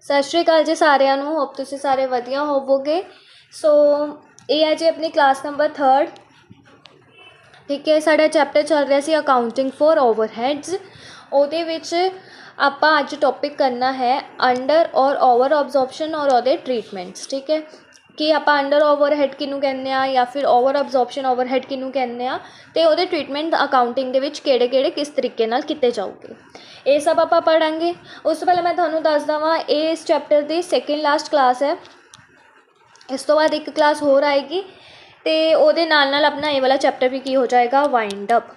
ਸਤਿ ਸ਼੍ਰੀ ਅਕਾਲ ਜੀ ਸਾਰਿਆਂ ਨੂੰ। ਹੋਪ ਤੁਸੀਂ ਸਾਰੇ ਵਧੀਆ ਹੋਵੋਗੇ। ਸੋ ਇਹ ਹੈ ਜੀ ਆਪਣੀ ਕਲਾਸ ਨੰਬਰ 3। ਠੀਕ ਹੈ, ਸਾਡਾ ਚੈਪਟਰ ਚੱਲ ਰਿਹਾ ਸੀ ਅਕਾਊਂਟਿੰਗ ਫॉर ਓਵरहेड्स। ਉਹਦੇ ਵਿੱਚ ਆਪਾਂ ਅੱਜ ਟੌਪਿਕ ਕਰਨਾ ਹੈ ਅੰਡਰ ਔਰ ਓਵਰ ਅਬਜ਼ੋਰਪਸ਼ਨ ਔਰ ਉਹਦੇ ਟਰੀਟਮੈਂਟਸ। ਠੀਕ ਹੈ, ਕਿ ਆਪਾਂ ਅੰਡਰ ਓਵरहेड ਕਿਹਨੂੰ ਕਹਿੰਦੇ ਆ ਜਾਂ ਫਿਰ ਓਵਰ ਅਬਜ਼ੋਰਪਸ਼ਨ ਓਵरहेਡ ਕਿਹਨੂੰ ਕਹਿੰਦੇ ਆ, ਅਤੇ ਉਹਦੇ ਟਰੀਟਮੈਂਟ ਅਕਾਊਂਟਿੰਗ ਦੇ ਵਿੱਚ ਕਿਹੜੇ ਕਿਸ ਤਰੀਕੇ ਨਾਲ ਕੀਤੇ ਜਾਊਗੇ, ਇਹ ਸਭ ਆਪਾਂ ਪੜ੍ਹਾਂਗੇ। ਉਸ ਤੋਂ ਪਹਿਲਾਂ ਮੈਂ ਤੁਹਾਨੂੰ ਦੱਸ ਦੇਵਾਂ, ਇਹ ਇਸ ਚੈਪਟਰ ਦੀ ਸੈਕਿੰਡ ਲਾਸਟ ਕਲਾਸ ਹੈ। ਇਸ ਤੋਂ ਬਾਅਦ ਇੱਕ ਕਲਾਸ ਹੋਰ ਆਏਗੀ ਅਤੇ ਉਹਦੇ ਨਾਲ ਆਪਣਾ ਇਹ ਵਾਲਾ ਚੈਪਟਰ ਵੀ ਕੀ ਹੋ ਜਾਏਗਾ, ਵਾਈਂਡ ਅਪ।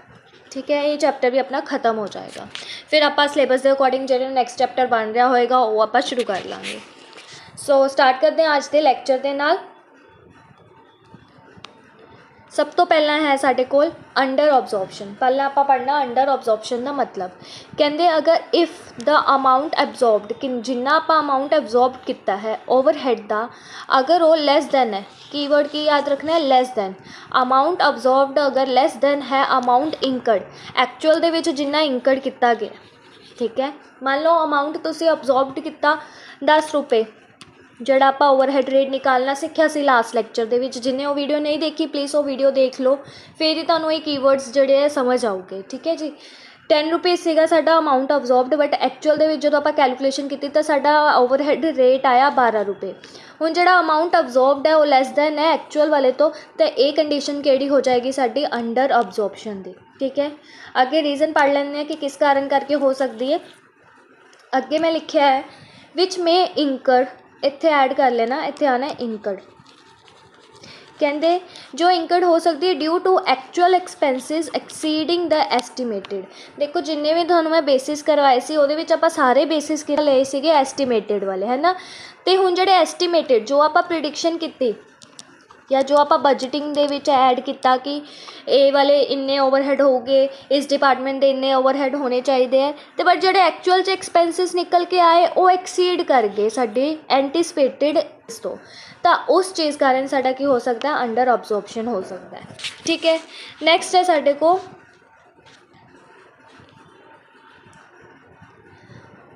ਠੀਕ ਹੈ, ਇਹ ਚੈਪਟਰ ਵੀ ਆਪਣਾ ख़त्म ਹੋ ਜਾਏਗਾ। ਫਿਰ ਆਪਾਂ ਸਿਲੇਬਸ ਦੇ ਅਕੋਰਡਿੰਗ ਜਿਹੜਾ ਨੈਕਸਟ ਚੈਪਟਰ ਬਣ ਰਿਹਾ ਹੋਏਗਾ ਉਹ ਆਪਾਂ ਸ਼ੁਰੂ ਕਰ ਲਾਂਗੇ। ਸੋ ਸਟਾਰਟ ਕਰਦੇ ਹਾਂ ਅੱਜ ਦੇ ਲੈਕਚਰ ਦੇ ਨਾਲ। ਸਭ ਤੋਂ ਪਹਿਲਾਂ ਹੈ ਸਾਡੇ ਕੋਲ ਅੰਡਰ ਅਬਜ਼ੋਰਪਸ਼ਨ। ਪਹਿਲਾਂ ਆਪਾਂ ਪੜ੍ਹਨਾ ਅੰਡਰ ਅਬਜ਼ੋਰਪਸ਼ਨ ਦਾ ਮਤਲਬ। ਕਹਿੰਦੇ ਅਗਰ ਇਫ ਦਾ ਅਮਾਊਂਟ ਐਬਜ਼ੋਰਬਡ, ਕਿ ਜਿੰਨਾ ਆਪਾਂ ਅਮਾਊਂਟ ਐਬਜ਼ੋਰਬ ਕੀਤਾ ਹੈ ਓਵरहेड ਦਾ, ਅਗਰ ਉਹ ਲੈਸ ਦੈਨ ਹੈ, ਕੀਵਰਡ ਕੀ ਯਾਦ ਰੱਖਣਾ ਹੈ, ਲੈਸ ਦੈਨ। ਅਮਾਊਂਟ ਅਬਜ਼ੋਰਬਡ ਅਗਰ ਲੈਸ ਦੈਨ ਹੈ ਅਮਾਊਂਟ ਇੰਕਰਡ, ਐਕਚੁਅਲ ਦੇ ਵਿੱਚ ਜਿੰਨਾ ਇੰਕਰਡ ਕੀਤਾ ਗਿਆ। ਠੀਕ ਹੈ, ਮੰਨ ਲਓ ਅਮਾਊਂਟ ਤੁਸੀਂ ਅਬਜ਼ੋਰਬਡ ਕੀਤਾ 10 ਰੁਪਏ, ਜਿਹੜਾ ਆਪਾਂ ਓਵरहेड ਰੇਟ ਨਿਕਾਲਣਾ ਸਿੱਖਿਆ ਸੀ ਲਾਸਟ ਲੈਕਚਰ ਦੇ ਵਿੱਚ। ਜਿਹਨੇ ਉਹ ਵੀਡੀਓ ਨਹੀਂ ਦੇਖੀ ਪਲੀਜ਼ ਉਹ ਵੀਡੀਓ ਦੇਖ ਲਓ, ਫਿਰ ਹੀ ਤੁਹਾਨੂੰ ਇਹ ਕੀਵਰਡਸ ਜਿਹੜੇ ਆ ਸਮਝ ਆਊਗੇ। ਠੀਕ ਹੈ ਜੀ, 10 ਰੁਪੀਜ਼ ਸੀਗਾ ਸਾਡਾ ਅਮਾਊਂਟ ਅਬਜ਼ੋਰਬਡ, ਬਟ ਐਕਚੁਅਲ ਦੇ ਵਿੱਚ ਜਦੋਂ ਆਪਾਂ ਕੈਲਕੂਲੇਸ਼ਨ ਕੀਤੀ ਤਾਂ ਸਾਡਾ ਓਵरहेਡ ਰੇਟ ਆਇਆ 12 ਰੁਪਏ। ਹੁਣ ਜਿਹੜਾ ਅਮਾਊਂਟ ਅਬਜ਼ੋਰਬਡ ਹੈ ਉਹ ਲੈਸ ਦੈਨ ਹੈ ਐਕਚੁਅਲ ਵਾਲੇ ਤੋਂ, ਤਾਂ ਇਹ ਕੰਡੀਸ਼ਨ ਕਿਹੜੀ ਹੋ ਜਾਏਗੀ ਸਾਡੀ, ਅੰਡਰ ਅਬਜ਼ੋਰਪਸ਼ਨ ਦੀ। ਠੀਕ ਹੈ, ਅੱਗੇ ਰੀਜ਼ਨ ਪੜ੍ਹ ਲੈਂਦੇ ਹਾਂ ਕਿ ਕਿਸ ਕਾਰਨ ਕਰਕੇ ਹੋ ਸਕਦੀ ਹੈ। ਅੱਗੇ ਮੈਂ ਲਿਖਿਆ ਹੈ ਵਿਚ ਮੇ ਇੰਕਰਡ, ਇੱਥੇ ਐਡ ਕਰ ਲੈਣਾ, ਇੱਥੇ ਆਉਣਾ ਇੰਕਰਡ। ਕਹਿੰਦੇ ਜੋ ਇੰਕਰਡ ਹੋ ਸਕਦੀ ਹੈ due to actual expenses ਐਕਸੀਡਿੰਗ the estimated. ਦੇਖੋ ਜਿੰਨੇ ਵੀ ਤੁਹਾਨੂੰ ਮੈਂ ਬੇਸਿਸ ਕਰਵਾਏ ਸੀ ਉਹਦੇ ਵਿੱਚ ਆਪਾਂ ਸਾਰੇ ਬੇਸਿਸ ਲਏ ਸੀਗੇ ਐਸਟੀਮੇਟਿਡ ਵਾਲੇ, ਹੈ ਨਾ। ਅਤੇ ਹੁਣ ਜਿਹੜੇ ਐਸਟੀਮੇਟਿਡ, ਜੋ ਆਪਾਂ ਪ੍ਰੀਡਿਕਸ਼ਨ ਕੀਤੀ ਜਾਂ ਜੋ ਆਪਾਂ ਬਜਟਿੰਗ ਦੇ ਵਿੱਚ ਐਡ ਕੀਤਾ ਕਿ ਇਹ ਵਾਲੇ ਇੰਨੇ ਓਵरहेਡ ਹੋਊਗੇ, ਇਸ ਡਿਪਾਰਟਮੈਂਟ ਦੇ ਇੰਨੇ ਓਵरहेਡ ਹੋਣੇ ਚਾਹੀਦੇ ਹੈ, ਅਤੇ ਬਟ ਜਿਹੜੇ ਐਕਚੁਅਲ 'ਚ ਐਕਸਪੈਂਸਿਸ ਨਿਕਲ ਕੇ ਆਏ ਉਹ ਐਕਸੀਡ ਕਰ ਗਏ ਸਾਡੇ ਐਂਟੀਸਪੇਟਿਡ ਇਸ ਤੋਂ, ਤਾਂ ਉਸ ਚੀਜ਼ ਕਾਰਨ ਸਾਡਾ ਕੀ ਹੋ ਸਕਦਾ, ਅੰਡਰ ਅਬਜ਼ੋਰਪਸ਼ਨ ਹੋ ਸਕਦਾ ਹੈ। ਠੀਕ ਹੈ, ਨੈਕਸਟ ਹੈ ਸਾਡੇ ਕੋਲ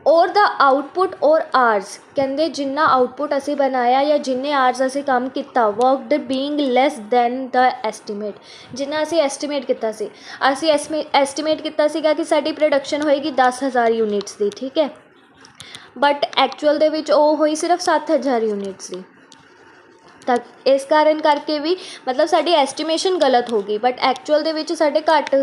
ਔਰ ਦਾ ਆਊਟਪੁੱਟ ਔਰ ਆਰਸ। ਕਹਿੰਦੇ ਜਿੰਨਾ ਆਊਟਪੁੱਟ ਅਸੀਂ ਬਣਾਇਆ ਜਾਂ ਜਿੰਨੇ ਆਰਸ ਅਸੀਂ ਕੰਮ ਕੀਤਾ, ਵਰਕਡ ਬੀਇੰਗ ਲੈਸ ਦੈਨ ਦਾ ਐਸਟੀਮੇਟ। ਜਿੰਨਾ ਅਸੀਂ ਐਸਟੀਮੇਟ ਕੀਤਾ ਸੀ, ਅਸੀਂ ਐਸਟੀਮੇਟ ਕੀਤਾ ਸੀਗਾ ਕਿ ਸਾਡੀ ਪ੍ਰੋਡਕਸ਼ਨ ਹੋਏਗੀ 10,000 ਯੂਨਿਟਸ ਦੀ। ਠੀਕ ਹੈ, ਬਟ ਐਕਚੁਅਲ ਦੇ ਵਿੱਚ ਉਹ ਹੋਈ ਸਿਰਫ 7,000 ਯੂਨਿਟਸ ਦੀ। ਤਾਂ ਇਸ ਕਾਰਨ ਕਰਕੇ ਵੀ ਮਤਲਬ ਸਾਡੀ ਐਸਟੀਮੇਸ਼ਨ ਗਲਤ ਹੋ ਗਈ, ਬਟ ਐਕਚੁਅਲ ਦੇ ਵਿੱਚ ਸਾਡੇ ਘੱਟ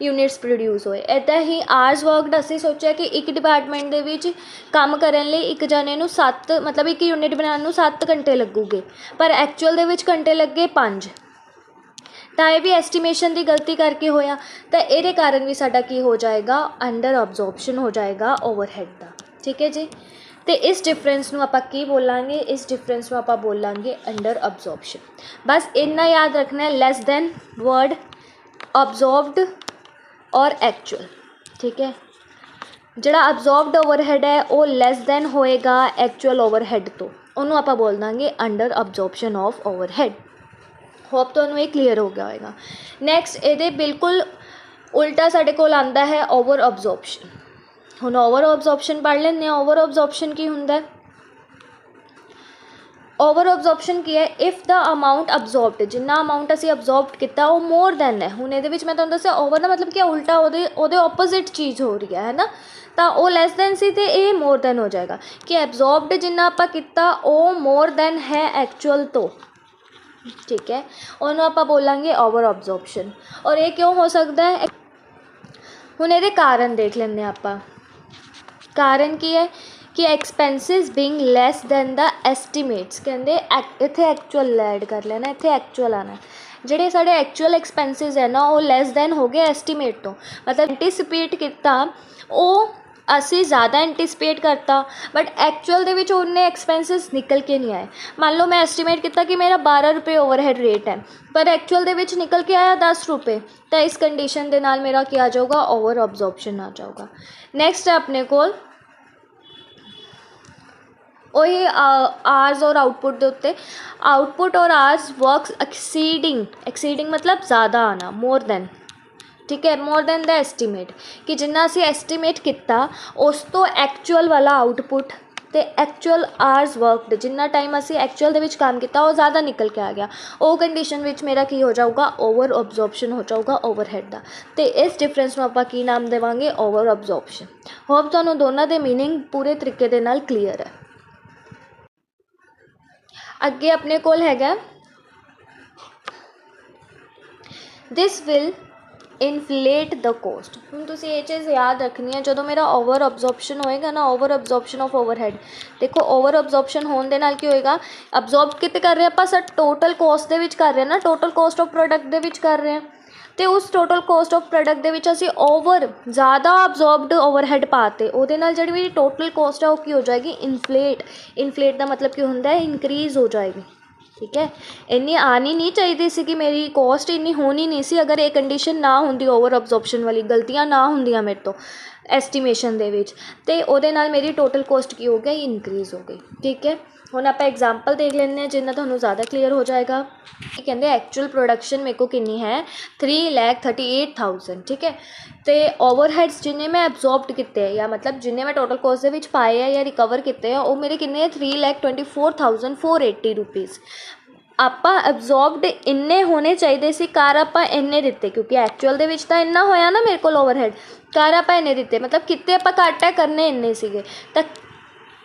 ਯੂਨਿਟਸ ਪ੍ਰੋਡਿਊਸ ਹੋਏ। ਇੱਦਾਂ ਹੀ ਆਰਸ ਵਰਕਡ, ਅਸੀਂ ਸੋਚਿਆ ਕਿ ਇੱਕ ਡਿਪਾਰਟਮੈਂਟ ਦੇ ਵਿੱਚ ਕੰਮ ਕਰਨ ਲਈ ਇੱਕ ਜਣੇ ਨੂੰ 7 ਮਤਲਬ ਇੱਕ ਯੂਨਿਟ ਬਣਾਉਣ ਨੂੰ 7 ਘੰਟੇ ਲੱਗੂਗੇ, ਪਰ ਐਕਚੁਅਲ ਦੇ ਵਿੱਚ ਘੰਟੇ ਲੱਗੇ 5। ਤਾਂ ਇਹ ਵੀ ਐਸਟੀਮੇਸ਼ਨ ਦੀ ਗਲਤੀ ਕਰਕੇ ਹੋਇਆ, ਤਾਂ ਇਹਦੇ ਕਾਰਨ ਵੀ ਸਾਡਾ ਕੀ ਹੋ ਜਾਏਗਾ, ਅੰਡਰ ਅਬਜ਼ੋਰਪਸ਼ਨ ਹੋ ਜਾਏਗਾ ਓਵरहेਡ ਦਾ। ਠੀਕ ਹੈ ਜੀ, ਅਤੇ ਇਸ ਡਿਫਰੈਂਸ ਨੂੰ ਆਪਾਂ ਕੀ ਬੋਲਾਂਗੇ, ਇਸ ਡਿਫਰੈਂਸ ਨੂੰ ਆਪਾਂ ਬੋਲਾਂਗੇ ਅੰਡਰ ਅਬਜ਼ੋਰਪਸ਼ਨ। ਬਸ ਇੰਨਾ ਯਾਦ ਰੱਖਣਾ ਹੈ, ਲੈਸ ਦੈਨ ਵਰਡ, ਅਬਜ਼ੋਰਬਡ ਔਰ ਐਕਚੁਅਲ। ਠੀਕ ਹੈ, ਜਿਹੜਾ ਅਬਜ਼ੋਰਬਡ ਓਵरहेਡ ਹੈ ਉਹ ਲੈਸ ਦੈਨ ਹੋਏਗਾ ਐਕਚੁਅਲ ਓਵरहेਡ ਤੋਂ, ਉਹਨੂੰ ਆਪਾਂ ਬੋਲ ਦਾਂਗੇ ਅੰਡਰ ਅਬਜ਼ੋਰਪਸ਼ਨ ਆਫ ਓਵरहेਡ। ਹੋਪ ਤੁਹਾਨੂੰ ਇਹ ਕਲੀਅਰ ਹੋ ਗਿਆ ਹੋਏਗਾ। ਨੈਕਸਟ ਇਹਦੇ ਬਿਲਕੁਲ ਉਲਟਾ ਸਾਡੇ ਕੋਲ ਆਉਂਦਾ ਹੈ ਓਵਰ ਅਬਜ਼ੋਰਪਸ਼ਨ। ਹੁਣ ਓਵਰ ਅਬਜ਼ੋਰਪਸ਼ਨ ਪੜ੍ਹ ਲੈਂਦੇ ਹਾਂ। ਓਵਰ ਅਬਜ਼ੋਰਪਸ਼ਨ ਕੀ ਹੁੰਦਾ, ਓਵਰ ਅਬਜ਼ੋਰਪਸ਼ਨ ਕੀ ਹੈ, ਇਫ ਦਾ ਅਮਾਊਂਟ ਅਬਜ਼ੋਰਬਡ, ਜਿੰਨਾ ਅਮਾਊਂਟ ਅਸੀਂ ਅਬਜ਼ੋਰਬਡ ਕੀਤਾ ਉਹ ਮੋਰ ਦੈਨ ਹੈ। ਹੁਣ ਇਹਦੇ ਵਿੱਚ ਮੈਂ ਤੁਹਾਨੂੰ ਦੱਸਿਆ ਓਵਰ ਦਾ ਮਤਲਬ ਕੀ ਉਲਟਾ, ਉਹਦੇ ਓਪੋਜ਼ਿਟ ਚੀਜ਼ ਹੋ ਰਹੀ ਹੈ ਨਾ, ਤਾਂ ਉਹ ਲੈਸ ਦੈਨ ਸੀ ਅਤੇ ਇਹ ਮੋਰ ਦੈਨ ਹੋ ਜਾਏਗਾ, ਕਿ ਐਬਜ਼ੋਰਬਡ ਜਿੰਨਾ ਆਪਾਂ ਕੀਤਾ ਉਹ ਮੋਰ ਦੈਨ ਹੈ ਐਕਚੁਅਲ ਤੋਂ। ਠੀਕ ਹੈ, ਉਹਨੂੰ ਆਪਾਂ ਬੋਲਾਂਗੇ ਓਵਰ ਅਬਜ਼ੋਰਪਸ਼ਨ। ਔਰ ਇਹ ਕਿਉਂ ਹੋ ਸਕਦਾ ਹੈ, ਹੁਣ ਇਹਦੇ ਕਾਰਨ ਦੇਖ ਲੈਂਦੇ ਹਾਂ ਆਪਾਂ। ਕਾਰਨ ਕੀ ਹੈ ਕਿ ਐਕਸਪੈਂਸਿਸ ਬੀਇੰਗ ਲੈਸ ਦੈਨ ਦਾ ਐਸਟੀਮੇਟਸ। ਕਹਿੰਦੇ ਇੱਥੇ ਐਕਚੁਅਲ ਐਡ ਕਰ ਲੈਣਾ, ਇੱਥੇ ਐਕਚੁਅਲ ਆਉਣਾ। ਜਿਹੜੇ ਸਾਡੇ ਐਕਚੁਅਲ ਐਕਸਪੈਂਸਿਸ ਹੈ ਨਾ ਉਹ ਲੈਸ ਦੈਨ ਹੋ ਗਏ ਐਸਟੀਮੇਟ ਤੋਂ, ਮਤਲਬ ਐਂਟੀਸਪੇਟ ਕੀਤਾ ਉਹ ਅਸੀਂ ਜ਼ਿਆਦਾ ਐਂਟੀਸਪੇਟ ਕਰਤਾ, ਬਟ ਐਕਚੁਅਲ ਦੇ ਵਿੱਚ ਉਹਨੇ ਐਕਸਪੈਂਸਿਸ ਨਿਕਲ ਕੇ ਨਹੀਂ ਆਏ। ਮੰਨ ਲਓ ਮੈਂ ਐਸਟੀਮੇਟ ਕੀਤਾ ਕਿ ਮੇਰਾ 12 ਰੁਪਏ ਓਵरहेड ਰੇਟ ਹੈ, ਪਰ ਐਕਚੁਅਲ ਦੇ ਵਿੱਚ ਨਿਕਲ ਕੇ ਆਇਆ 10 ਰੁਪਏ, ਤਾਂ ਇਸ ਕੰਡੀਸ਼ਨ ਦੇ ਨਾਲ ਮੇਰਾ ਕੀ ਆ ਜਾਊਗਾ, ਓਵਰ ਅਬਜ਼ੋਰਪਸ਼ਨ ਆ ਜਾਊਗਾ। ਨੈਕਸਟ ਹੈ ਆਪਣੇ ਕੋਲ ਉਹੀ ਆਰਸ ਔਰ ਆਊਟਪੁੱਟ ਦੇ ਉੱਤੇ। ਆਊਟਪੁੱਟ ਔਰ ਆਰਸ ਵਰਕਸ ਐਕਸੀਡਿੰਗ ਮਤਲਬ ਜ਼ਿਆਦਾ ਆਉਣਾ, ਮੋਰ ਦੈਨ। ਠੀਕ ਹੈ, ਮੋਰ ਦੈਨ ਦਾ ਐਸਟੀਮੇਟ, ਕਿ ਜਿੰਨਾ ਅਸੀਂ ਐਸਟੀਮੇਟ ਕੀਤਾ ਉਸ ਤੋਂ ਐਕਚੁਅਲ ਵਾਲਾ ਆਊਟਪੁੱਟ ਤੇ ਐਕਚੁਅਲ ਆਰਸ ਵਰਕਡ, ਜਿੰਨਾ ਟਾਈਮ ਅਸੀਂ ਐਕਚੁਅਲ ਦੇ ਵਿੱਚ ਕੰਮ ਕੀਤਾ ਉਹ ਜ਼ਿਆਦਾ ਨਿਕਲ ਕੇ ਆ ਗਿਆ, ਉਹ ਕੰਡੀਸ਼ਨ ਵਿੱਚ ਮੇਰਾ ਕੀ ਹੋ ਜਾਊਗਾ, ਓਵਰ ਅਬਜ਼ੋਰਪਸ਼ਨ ਹੋ ਜਾਊਗਾ ਓਵਰਹੈਡ ਦਾ। ਤੇ ਇਸ ਡਿਫਰੈਂਸ ਨੂੰ ਆਪਾਂ ਕੀ ਨਾਮ ਦੇਵਾਂਗੇ, ਓਵਰ ਅਬਜ਼ੋਰਪਸ਼ਨ। ਹੋਪ ਤੁਹਾਨੂੰ ਦੋਨਾਂ ਦੇ ਮੀਨਿੰਗ ਪੂਰੇ ਤਰੀਕੇ ਦੇ ਨਾਲ ਕਲੀਅਰ ਹੈ। ਅੱਗੇ ਆਪਣੇ ਕੋਲ ਹੈਗਾ ਦਿਸ ਵਿਲ ਇਨਫਲੇਟ ਦ ਕੋਸਟ। ਹੁਣ ਤੁਸੀਂ ਇਹ ਚੀਜ਼ ਯਾਦ ਰੱਖਣੀ ਹੈ, ਜਦੋਂ ਮੇਰਾ ਓਵਰ ਅਬਜ਼ੋਰਪਸ਼ਨ ਹੋਏਗਾ ਨਾ, ਓਵਰ ਅਬਜ਼ੋਰਪਸ਼ਨ ਆਫ ਓਵਰਹੈਡ, ਦੇਖੋ ਓਵਰ ਅਬਜ਼ੋਰਪਸ਼ਨ ਹੋਣ ਦੇ ਨਾਲ ਕੀ ਹੋਏਗਾ, ਅਬਜ਼ੋਰਬ ਕਿਤੇ ਕਰ ਰਹੇ ਆਪਾਂ ਸਰ, ਟੋਟਲ ਕੋਸਟ ਦੇ ਵਿੱਚ ਕਰ ਰਹੇ ਨਾ, ਟੋਟਲ ਕੋਸਟ ਆਫ ਪ੍ਰੋਡਕਟ ਦੇ ਵਿੱਚ ਕਰ ਰਹੇ ਹਾਂ, ਤੇ ਉਸ ਟੋਟਲ ਕੋਸਟ ਆਫ ਪ੍ਰੋਡਕਟ ਦੇ ਵਿੱਚ ਅਸੀਂ ਜ਼ਿਆਦਾ ਅਬਜ਼ੋਰਬਡ ਓਵਰਹੈਡ ਪਾਤੇ, ਉਹਦੇ ਨਾਲ ਜਿਹੜੀ ਮੇਰੀ ਟੋਟਲ ਕੋਸਟ ਹੈ ਉਹ ਕੀ ਹੋ ਜਾਏਗੀ, ਇਨਫਲੇਟ ਦਾ ਮਤਲਬ ਕੀ ਹੁੰਦਾ ਹੈ, ਇਨਕਰੀਜ਼ ਹੋ ਜਾਏਗੀ। ਠੀਕ ਹੈ, ਇੰਨੀ ਆਣੀ ਨਹੀਂ ਚਾਹੀਦੀ ਸੀ ਕਿ ਮੇਰੀ ਕੋਸਟ ਇੰਨੀ ਹੋਣੀ ਨਹੀਂ ਸੀ, ਅਗਰ ਇਹ ਕੰਡੀਸ਼ਨ ਨਾ ਹੁੰਦੀ, ਓਵਰ ਅਬਜ਼ੋਰਪਸ਼ਨ ਵਾਲੀ ਗਲਤੀਆਂ ਨਾ ਹੁੰਦੀਆਂ ਮੇਰੇ ਤੋਂ ਐਸਟੀਮੇਸ਼ਨ ਦੇ ਵਿੱਚ, ਤੇ ਉਹਦੇ ਨਾਲ ਮੇਰੀ ਟੋਟਲ ਕੋਸਟ ਕੀ ਹੋ ਗਈ, ਇਨਕਰੀਜ਼ ਹੋ ਗਈ। ਠੀਕ ਹੈ, ਹੁਣ ਆਪਾਂ ਐਗਜ਼ਾਮਪਲ ਦੇਖ ਲੈਂਦੇ ਹਾਂ ਜਿੰਨਾ ਤੁਹਾਨੂੰ ਜ਼ਿਆਦਾ ਕਲੀਅਰ ਹੋ ਜਾਏਗਾ। ਕਹਿੰਦੇ ਐਕਚੁਅਲ ਪ੍ਰੋਡਕਸ਼ਨ ਮੇਰੇ ਕੋ ਕਿੰਨੀ ਹੈ, 3,38,000। ਠੀਕ ਹੈ, ਤੇ ਓਵਰਹੈਡਸ ਜਿੰਨੇ ਮੈਂ ਐਬਜ਼ੋਰਬਡ ਕੀਤੇ ਹੈ, ਜਾਂ ਮਤਲਬ ਜਿੰਨੇ ਮੈਂ ਟੋਟਲ ਕੋਸਟ ਦੇ ਵਿੱਚ ਪਾਏ ਹੈ ਜਾਂ ਰਿਕਵਰ ਕੀਤੇ ਆ, ਉਹ ਮੇਰੇ ਕਿੰਨੇ ਹੈ, 3,24,480 ਰੁਪੀਜ਼। ਆਪਾਂ ਐਬਜ਼ੋਰਬਡ ਇੰਨੇ ਹੋਣੇ ਚਾਹੀਦੇ ਸੀ, ਕਰ ਆਪਾਂ ਇੰਨੇ ਦਿੱਤੇ, ਕਿਉਂਕਿ ਐਕਚੁਅਲ ਦੇ ਵਿੱਚ ਤਾਂ ਇੰਨਾ ਹੋਇਆ ਨਾ ਮੇਰੇ ਕੋਲ ਓਵਰਹੈਡ, ਕਰ ਆਪਾਂ ਇੰਨੇ ਦਿੱਤੇ, ਮਤਲਬ ਕਿਤੇ ਆਪਾਂ ਘੱਟ ਹੈ, ਕਰਨੇ ਇੰਨੇ ਸੀਗੇ, ਤਾਂ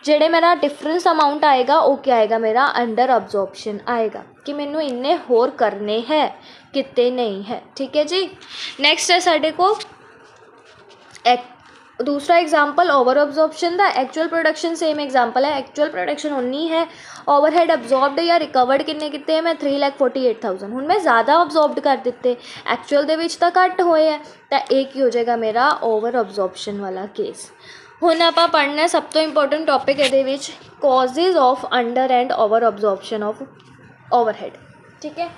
ਜਿਹੜੇ ਮੇਰਾ ਡਿਫਰੈਂਸ ਅਮਾਊਂਟ ਆਏਗਾ ਉਹ ਕੀ ਆਏਗਾ, ਮੇਰਾ ਅੰਡਰ ਅਬਜ਼ੋਰਪਸ਼ਨ ਆਏਗਾ, ਕਿ ਮੈਨੂੰ ਇੰਨੇ ਹੋਰ ਕਰਨੇ ਹੈ, ਕਿਤੇ ਨਹੀਂ ਹੈ। ਠੀਕ ਹੈ ਜੀ, ਨੈਕਸਟ ਹੈ ਸਾਡੇ ਕੋਲ दूसरा एग्जाम्पल ओवर अब्जॉर्प्शन का। एक्चुअल प्रोडक्शन सेम एग्जाम्पल है, एक्चुअल प्रोडक्शन उन्नी है, ओवरहेड अब्जॉर्ब्ड या रिकवर्ड किन्ने किते मैं 3,48,000। हुण मैं ज़्यादा अब्जॉर्ब्ड कर दिते, एक्चुअल दे विच तां घट होए है, तो एक ही हो जाएगा मेरा ओवर अब्जॉर्प्शन वाला केस। हुण आपां पढ़ना सब तो इंपॉर्टेंट टॉपिक इहदे which causes of under and over absorption of overhead. ठीक है,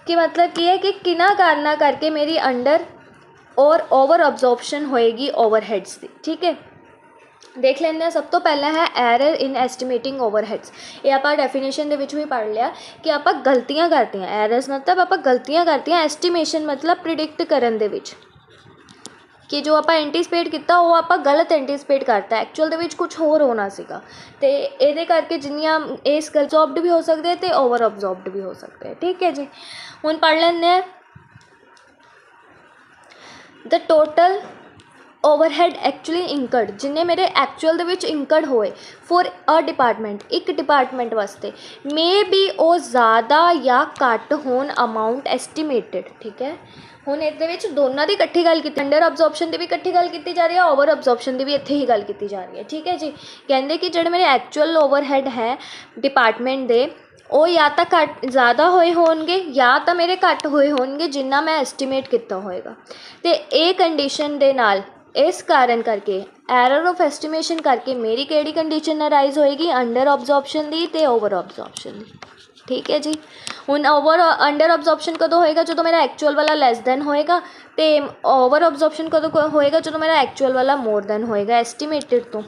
कि मतलब की है कि किन्हां कारणा करके मेरी अंडर और ओवर अब्जॉर्प्शन होएगी ओवरहेड्स की। ठीक है, देख लेंगे हैं। सब तो पहला है एरर इन एस्टिमेटिंग ओवरहेड्स। ये आप डेफिनेशन दे विच भी पढ़ लिया कि आप गलतियां करते हैं, एरर्स मतलब आप गलतियां करते हैं, एस्टिमेशन मतलब प्रिडिक्ट करन दे विच, कि जो आप एंटीसिपेट किया वो आप गलत एंटीसिपेट करता, एक्चुअल दे विच कुछ होर होना सीगा, ते इहदे करके जिन्नियां इस अब्जॉर्ब्ड भी हो सकते हैं तो ओवर अब्जॉर्ब्ड भी हो सकते हैं। ठीक है जी, हुण पढ़ लेंगे हैं the total overhead actually incurred, जिन्हें मेरे एक्चुअल दे विच इंकर्ड होए फॉर अ डिपार्टमेंट, एक डिपार्टमेंट वास्ते, मे बी वो ज़्यादा या घट होन अमाउंट एस्टिमेटेड। ठीक है, हुण इहदे विच दोनों की इकट्ठी गल की, अंडर अब्जॉर्प्शन की भी इकट्ठी गल की जा रही है, ओवर अब्जॉर्प्शन की भी इत्थे ही गल की जा रही है। ठीक है जी, कहते कि जिहड़े मेरे एक्चुअल ओवरहेड है डिपार्टमेंट दे, ਉਹ ਜਾਂ ਤਾਂ ਘੱਟ ज़्यादा ਹੋਏ ਹੋਣਗੇ ਜਾਂ ਤਾਂ ਮੇਰੇ ਘੱਟ ਹੋਏ ਹੋਣਗੇ ਜਿੰਨਾ ਮੈਂ ਐਸਟੀਮੇਟ ਕੀਤਾ ਹੋਏਗਾ। ਤੇ ਇਹ ਕੰਡੀਸ਼ਨ ਦੇ ਨਾਲ ਇਸ ਕਾਰਨ ਕਰਕੇ ਐਰਰ ਆਫ ਐਸਟੀਮੇਸ਼ਨ ਕਰਕੇ ਮੇਰੀ ਕਿਹੜੀ ਕੰਡੀਸ਼ਨ ਅਰਾਈਜ਼ ਹੋਏਗੀ, ਅੰਡਰ ਅਬਜ਼ੋਰਪਸ਼ਨ ਦੀ ਤੇ ਓਵਰ ਅਬਜ਼ੋਰਪਸ਼ਨ ਦੀ। ਠੀਕ ਹੈ ਜੀ, ਹੁਣ ਅੰਡਰ ਅਬਜ਼ੋਰਪਸ਼ਨ ਕਦੋਂ ਹੋਏਗਾ, ਜਦੋਂ ਮੇਰਾ ਐਕਚੁਅਲ ਵਾਲਾ ਲੈਸ ਦੈਨ ਹੋਏਗਾ, ਤੇ ਓਵਰ ਅਬਜ਼ੋਰਪਸ਼ਨ ਕਦੋਂ ਹੋਏਗਾ, ਜਦੋਂ ਮੇਰਾ ਐਕਚੁਅਲ ਵਾਲਾ ਮੋਰ ਦੈਨ ਹੋਏਗਾ ਐਸਟੀਮੇਟਡ ਤੋਂ।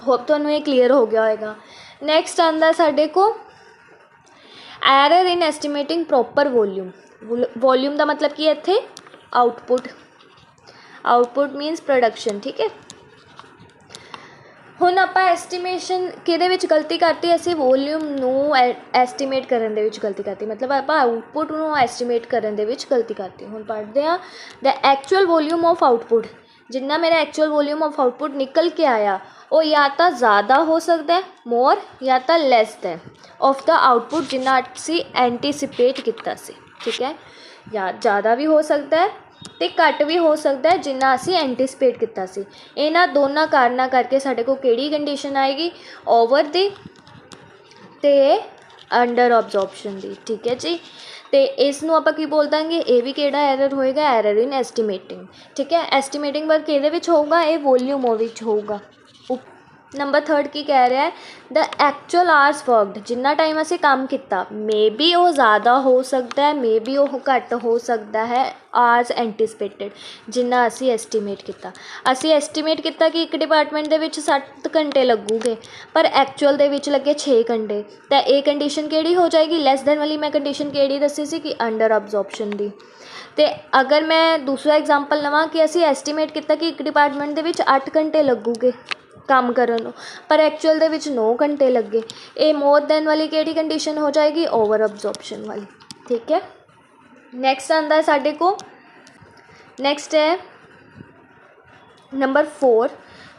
ਹੋਪ ਤੁਹਾਨੂੰ ਇਹ ਕਲੀਅਰ ਹੋ ਗਿਆ ਹੋਏਗਾ। ਨੈਕਸਟ ਆਉਂਦਾ ਸਾਡੇ ਕੋਲ error in estimating proper volume. Volume का मतलब की है इत्थे आउटपुट, आउटपुट मीनस प्रोडक्शन। ठीक है, हुण आपां एस्टिमेशन किहदे विच गलती करती, असीं वॉल्यूम नूं एस्टिमेट करन दे विच गलती करती, मतलब आपां आउटपुट नूं एस्टिमेट करन दे विच गलती करती। हुण पढ़दे आ the actual volume of output, जिन्ना मेरा एक्चुअल वॉल्यूम ऑफ आउटपुट निकल के आया वो या तो ज़्यादा हो सकता है मोर, या तो less than of the output जिन्ना असी एंटीसिपेट किया सी। ठीक है, या ज़्यादा भी हो सकता है तो घट भी हो सकता है जिन्ना असी एंटीसिपेट किया सी। इन्हां दोनों कारणों करके साडे कोल किहड़ी कंडीशन आएगी, ओवर दी ते अंडर अब्जॉर्प्शन दी। ठीक है जी, तो इसनों आपां की बोल देंगे, ये भी किहड़ा एरर होएगा, एरर इन एस्टिमेटिंग। ठीक है, एस्टिमेटिंग वर्क किहदे विच होऊगा, ये वॉल्यूम विच होऊगा। नंबर 3 की कह रहा है the actual hours worked, Jinnah time असी काम किया, मे बी वो ज़्यादा हो सकता है, मे बी वो घट हो सकता है आवर्स एंटीसिपेटेड, जिन्ना असी एस्टीमेट किया। असी एस्टीमेट किया कि एक डिपार्टमेंट दे विच 7 घंटे लगूगे, पर एक्चुअल दे विच लगे 6 घंटे, तो ये कंडीशन किहड़ी हो जाएगी, लैस दैन वाली मैं कंडीशन किहड़ी दसी सी कि अंडर अब्जॉर्प्शन दी। तो अगर मैं दूसरा एग्जाम्पल लवां कि असी एस्टीमेट किया कि एक डिपार्टमेंट दे विच 8 घंटे लगूगे, ਕੰਮ ਕਰਨ ਨੂੰ, ਪਰ ਐਕਚੁਅਲ ਦੇ ਵਿੱਚ 9 ਘੰਟੇ ਲੱਗੇ। ਇਹ ਮੋਰ ਦੈਨ ਵਾਲੀ ਕਿਹੜੀ ਕੰਡੀਸ਼ਨ ਹੋ ਜਾਏਗੀ? ਓਵਰ ਅਬਜ਼ੋਰਪਸ਼ਨ ਵਾਲੀ। ਠੀਕ ਹੈ। ਨੈਕਸਟ ਆਉਂਦਾ ਹੈ ਸਾਡੇ ਕੋਲ, ਨੈਕਸਟ ਹੈ ਨੰਬਰ 4।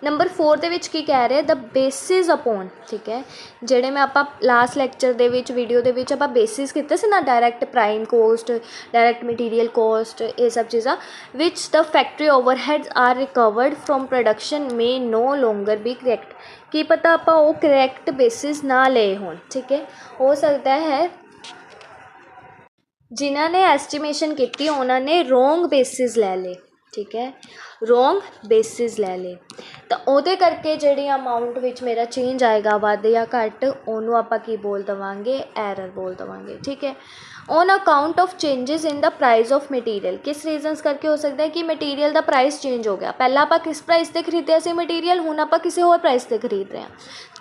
ਨੰਬਰ 4 ਦੇ ਵਿੱਚ ਕੀ ਕਹਿ ਰਿਹਾ? ਦ ਬੇਸਿਸ ਅਪੋਨ, ਠੀਕ ਹੈ, ਜਿਹੜੇ ਮੈਂ ਆਪਾਂ ਲਾਸਟ ਲੈਕਚਰ ਦੇ ਵਿੱਚ ਵੀਡੀਓ ਦੇ ਵਿੱਚ ਆਪਾਂ ਬੇਸਿਸ ਕੀਤੇ ਸੀ ਨਾ, direct prime cost, direct material cost, ਇਹ ਸਭ ਚੀਜ਼ਾਂ, which the factory overheads are recovered from production may no longer be correct. ਕੀ ਪਤਾ ਆਪਾਂ ਉਹ ਕਰੈਕਟ ਬੇਸਿਸ ਨਾ ਲਏ ਹੋਣ। ਠੀਕ ਹੈ, ਹੋ ਸਕਦਾ ਹੈ ਜਿਨ੍ਹਾਂ ਨੇ ਐਸਟੀਮੇਸ਼ਨ ਕੀਤੀ ਉਹਨਾਂ ਨੇ ਰੋਂਗ ਬੇਸਿਸ ਲੈ ਲਏ। ਠੀਕ ਹੈ, ਰੋਂਗ ਬੇਸਿਸ ਲੈ ਲਏ, ਤਾਂ ਉਹਦੇ ਕਰਕੇ ਜਿਹੜੀ ਅਮਾਊਂਟ ਵਿੱਚ ਮੇਰਾ ਚੇਂਜ ਆਏਗਾ ਵੱਧ ਜਾਂ ਘੱਟ, ਉਹਨੂੰ ਆਪਾਂ ਕੀ ਬੋਲ ਦੇਵਾਂਗੇ? ਐਰਰ ਬੋਲ ਦੇਵਾਂਗੇ। ਠੀਕ ਹੈ। On account of changes in the price of material, ਕਿਸ ਰੀਜ਼ਨਸ ਕਰਕੇ ਹੋ ਸਕਦਾ ਹੈ ਕਿ ਮਟੀਰੀਅਲ ਦਾ ਪ੍ਰਾਈਸ ਚੇਂਜ ਹੋ ਗਿਆ। ਪਹਿਲਾਂ ਆਪਾਂ ਕਿਸ ਪ੍ਰਾਈਸ 'ਤੇ ਖਰੀਦਿਆ ਸੀ ਮਟੀਰੀਅਲ, ਹੁਣ ਆਪਾਂ ਕਿਸੇ ਹੋਰ ਪ੍ਰਾਈਸ 'ਤੇ ਖਰੀਦ ਰਹੇ ਹਾਂ।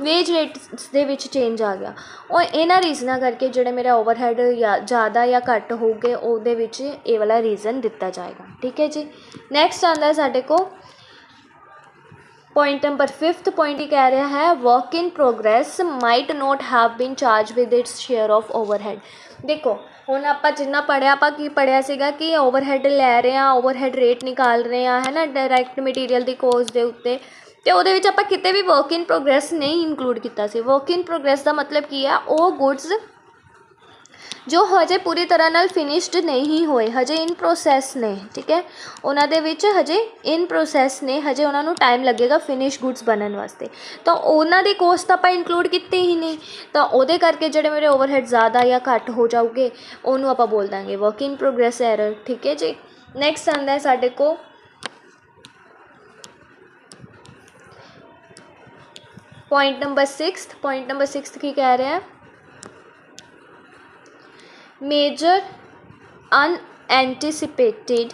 ਵੇਜ ਰੇਟਸ ਦੇ ਵਿੱਚ ਚੇਂਜ ਆ ਗਿਆ। ਉਹ ਇਹਨਾਂ ਰੀਜ਼ਨਾਂ ਕਰਕੇ ਜਿਹੜੇ ਮੇਰੇ ਓਵਰਹੈਡ ਜਾਂ ਜ਼ਿਆਦਾ ਜਾਂ ਘੱਟ ਹੋਊਗੇ, ਉਹਦੇ ਵਿੱਚ ਇਹ ਵਾਲਾ ਰੀਜ਼ਨ ਦਿੱਤਾ ਜਾਏਗਾ। ਠੀਕ ਹੈ ਜੀ। ਨੈਕਸਟ ਆਉਂਦਾ ਸਾਡੇ ਕੋਲ ਪॉइंट नंबर 5th पॉइंट ही कह रहा है work in progress might not have been charge with its share of overhead. देखो ਹੁਣ ਆਪਾਂ ਜਿੰਨਾ ਪੜ੍ਹਿਆ, ਆਪਾਂ ਕੀ ਪੜ੍ਹਿਆ ਸੀਗਾ ਕਿ ਓਵਰਹੈਡ ਲੈ ਰਹੇ ਹਾਂ, ਓਵਰਹੈਡ ਰੇਟ ਨਿਕਾਲ ਰਹੇ ਹਾਂ, ਹੈ ਨਾ, ਡਾਇਰੈਕਟ ਮਟੀਰੀਅਲ ਦੀ ਕੋਸਟ ਦੇ ਉੱਤੇ, ਅਤੇ ਉਹਦੇ ਵਿੱਚ ਆਪਾਂ ਕਿਤੇ ਵੀ ਵਰਕ ਇਨ ਪ੍ਰੋਗਰੈਸ ਨਹੀਂ ਇਨਕਲੂਡ ਕੀਤਾ ਸੀ। ਵਰਕ ਇਨ ਪ੍ਰੋਗਰੈਸ ਦਾ ਮਤਲਬ ਕੀ ਆ? ਉਹ ਗੁਡਸ ਜੋ ਹਜੇ ਪੂਰੀ ਤਰ੍ਹਾਂ ਨਾਲ ਫਿਨਿਸ਼ਡ ਨਹੀਂ ਹੋਏ, ਹਜੇ ਇਨ ਪ੍ਰੋਸੈਸ ਨੇ। ਠੀਕ ਹੈ, ਉਹਨਾਂ ਦੇ ਵਿੱਚ ਹਜੇ ਇਨ ਪ੍ਰੋਸੈਸ ਨੇ, ਹਜੇ ਉਹਨਾਂ ਨੂੰ ਟਾਈਮ ਲੱਗੇਗਾ ਫਿਨਿਸ਼ ਗੁਡਸ ਬਣਨ ਵਾਸਤੇ, ਤਾਂ ਉਹਨਾਂ ਦੀ ਕੋਸਟ ਤਾਂ ਆਪਾਂ ਇਨਕਲੂਡ ਕੀਤੀ ਹੀ ਨਹੀਂ, ਤਾਂ ਉਹਦੇ ਕਰਕੇ ਜਿਹੜੇ ਮੇਰੇ ਓਵਰਹੈਡ ਜ਼ਿਆਦਾ ਜਾਂ ਘੱਟ ਹੋ ਜਾਊਗੇ, ਉਹਨੂੰ ਆਪਾਂ ਬੋਲ ਦਾਂਗੇ ਵਰਕ ਇਨ ਪ੍ਰੋਗਰੈਸ ਐਰਰ। ਠੀਕ ਹੈ ਜੀ। ਨੈਕਸਟ ਆਉਂਦਾ ਹੈ ਸਾਡੇ ਕੋਲ पॉइंट नंबर 6। पॉइंट नंबर 6 ਕੀ ਕਹਿ ਰਿਹਾ ਹੈ? ਮੇਜਰ ਅਨਐਂਟੀਸਿਪੇਟਿਡ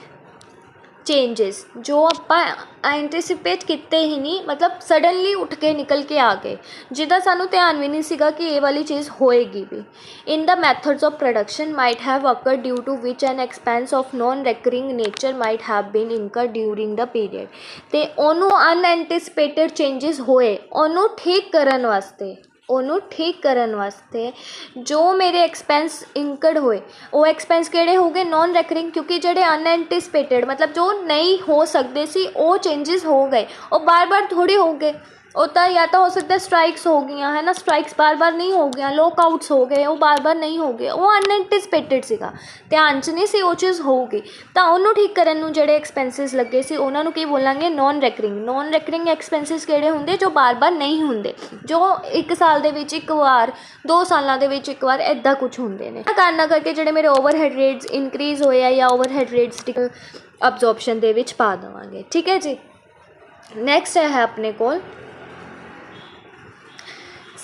ਚੇਂਜਿਸ, ਜੋ ਆਪਾਂ ਐਂਟੀਸਿਪੇਟ ਕੀਤੇ ਹੀ ਨਹੀਂ, ਮਤਲਬ ਸਡਨਲੀ ਉੱਠ ਕੇ ਨਿਕਲ ਕੇ ਆ ਗਏ, ਜਿਹਦਾ ਸਾਨੂੰ ਧਿਆਨ ਵੀ ਨਹੀਂ ਸੀਗਾ ਕਿ ਇਹ ਵਾਲੀ ਚੀਜ਼ ਹੋਏਗੀ ਵੀ। In the methods of production might have occurred due to which an expense of non recurring nature might have been incurred during the period. ਅਤੇ ਉਹਨੂੰ ਅਨਐਂਟੀਸਪੇਟਡ ਚੇਂਜਿਸ ਹੋਏ, ਉਹਨੂੰ ਠੀਕ ਕਰਨ ਵਾਸਤੇ ਜੋ ਮੇਰੇ ਐਕਸਪੈਂਸ ਇਨਕਰਡ ਹੋਏ, ਉਹ ਐਕਸਪੈਂਸ ਕਿਹੜੇ ਹੋ ਗਏ? ਨੋਨ ਰੈਕਰਿੰਗ, ਕਿਉਂਕਿ ਜਿਹੜੇ ਅਨਐਂਟੀਸਪੇਟਡ ਮਤਲਬ ਜੋ ਨਹੀਂ ਹੋ ਸਕਦੇ ਸੀ, ਉਹ ਚੇਂਜਿਸ ਹੋ ਗਏ। ਉਹ ਬਾਰ-ਬਾਰ ਥੋੜ੍ਹੀ ਹੋ ਗਏ, ਉਹ ਤਾਂ ਜਾਂ ਤਾਂ ਹੋ ਸਕਦਾ ਸਟ੍ਰਾਈਕਸ ਹੋ ਗਈਆਂ, ਹੈ ਨਾ, ਸਟ੍ਰਾਈਕਸ ਬਾਰ-ਬਾਰ ਨਹੀਂ ਹੋ ਗਈਆਂ, ਲੋਕਆਊਟਸ ਹੋ ਗਏ, ਉਹ ਬਾਰ-ਬਾਰ ਨਹੀਂ ਹੋ ਗਏ, ਉਹ ਅਨਐਂਟੀਸਪੇਟਡ ਸੀਗਾ, ਧਿਆਨ 'ਚ ਨਹੀਂ ਸੀ ਉਹ ਚੀਜ਼ ਹੋਊਗੀ। ਤਾਂ ਉਹਨੂੰ ਠੀਕ ਕਰਨ ਨੂੰ ਜਿਹੜੇ ਐਕਸਪੈਂਸਿਸ ਲੱਗੇ ਸੀ, ਉਹਨਾਂ ਨੂੰ ਕੀ ਬੋਲਾਂਗੇ? Non recurring. Non recurring expenses ਕਿਹੜੇ ਹੁੰਦੇ? ਜੋ ਬਾਰ-ਬਾਰ ਨਹੀਂ ਹੁੰਦੇ, ਜੋ 1 ਸਾਲ ਦੇ ਵਿੱਚ 1 ਵਾਰ, 2 ਸਾਲਾਂ ਦੇ ਵਿੱਚ 1 ਵਾਰ, ਇੱਦਾਂ ਕੁਛ ਹੁੰਦੇ ਨੇ। ਕਾਰਨਾਂ ਕਰਕੇ ਜਿਹੜੇ ਮੇਰੇ ਓਵਰਹੈਡ ਰੇਟਸ ਇਨਕਰੀਜ਼ ਹੋਏ ਆ, ਜਾਂ ਓਵਰਹੈਡ ਰੇਟਸ ਅਬਜ਼ੋਰਪਸ਼ਨ ਦੇ ਵਿੱਚ ਪਾ ਦੇਵਾਂਗੇ। ਠੀਕ ਹੈ ਜੀ। ਨੈਕਸਟ ਹੈ ਆਪਣੇ ਕੋਲ